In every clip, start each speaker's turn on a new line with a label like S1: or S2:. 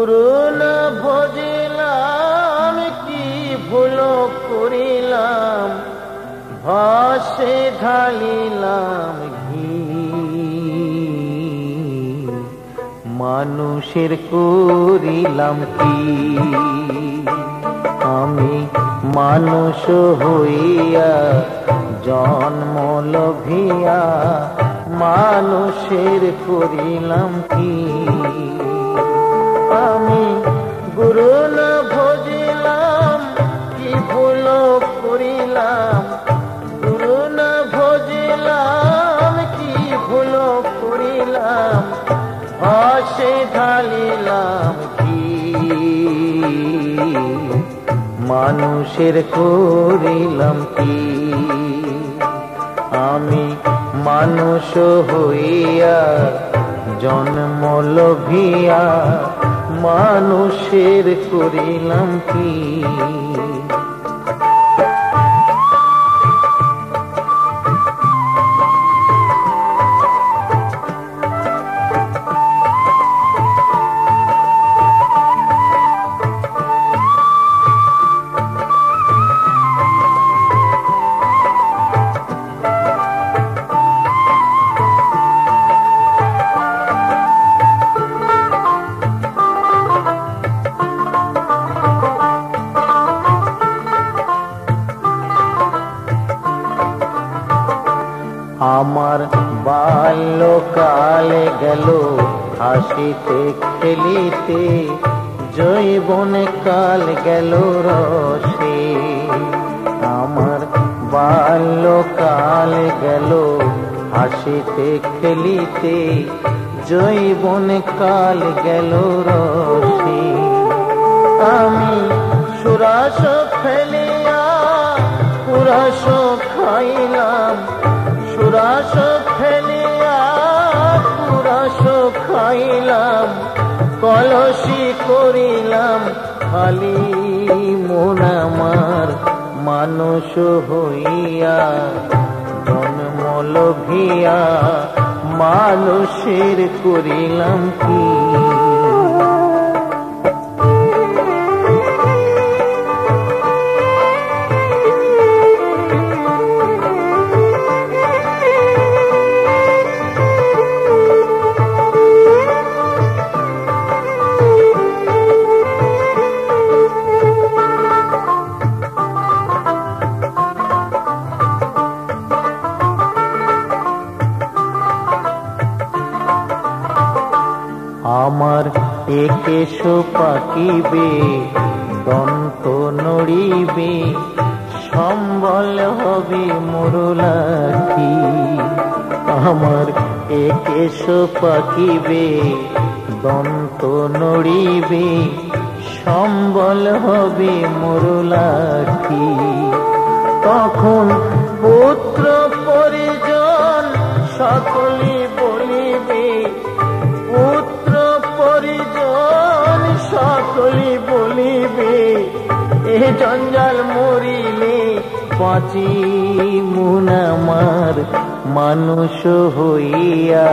S1: গুরু না ভজিলাম কি ভুল করিলাম, ভাসে ঢালিলাম ঘি। মানুষের করিলাম কি, আমি মানুষ হইয়া জন্ম লভিয়া মানুষের করিলাম কি। আমি গুরু না ভজিলাম কি ভুল করিলাম, গুরু না ভজিলাম কি ভুল করিলাম, ভাসে ঢালিলাম কি। মানুষের করিলাম কি, আমি মানুষ হইয়া জন্ম লভিয়া মানুষের করিলাম কি। আমার বাল্যকালে গেল হাসিতে খেলিতে, যৌবনে কাল গেল রসে। আমার বাল্যকাল গেল হাসিতে খেলিতে, যৌবনে কাল গেল রসে। আমি সুরাস ফেলিয়া পুরাস খাইলাম, সুরাস ফেলিয়া পুরাস খাইলাম, কলসি করিলাম খালি মন আমার মানুষ হইয়া জন্ম লভিয়া মানুষের করিলাম কি। আমার একেশ পাকিবে দন্ত নড়িবে, সম্বল হবে মোরলাঠি। আমার একেশ পাকিবে দন্ত নড়িবে, সম্বল হবে মোরলাঠি। তখন পুত্র পরিজন সকলে বলিবে, পুত্র পরিজন সকলে বলিবে, এ জঞ্জাল মরিলে বাঁচি মন আমার মানুষ হইয়া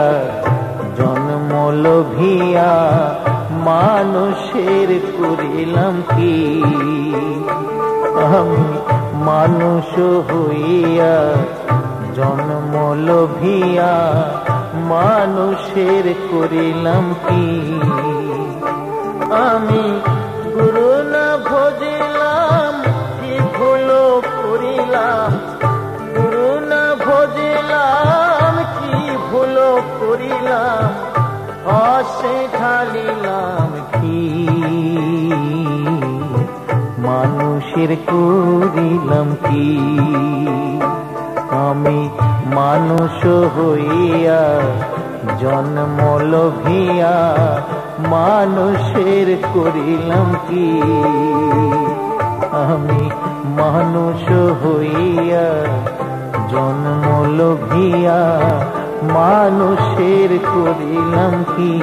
S1: জন্ম লভিয়া মানুষের করিলাম কি। আমি মানুষ হইয়া জন্ম লভিয়া মানুষের করিলাম কি। আমি গুরু না ভজিলাম কি ভুল করিলাম, গুরু না ভজিলাম কি ভুল করিলাম, হাসে ঢালিলাম কি। মানুষের করিলাম কি, আমি মানুষ হইয়া জন্ম লভিয়া মানুষের করিলাম কি। আমি মানুষ হইয়া জন্ম লভিয়া মানুষের করিলাম কি।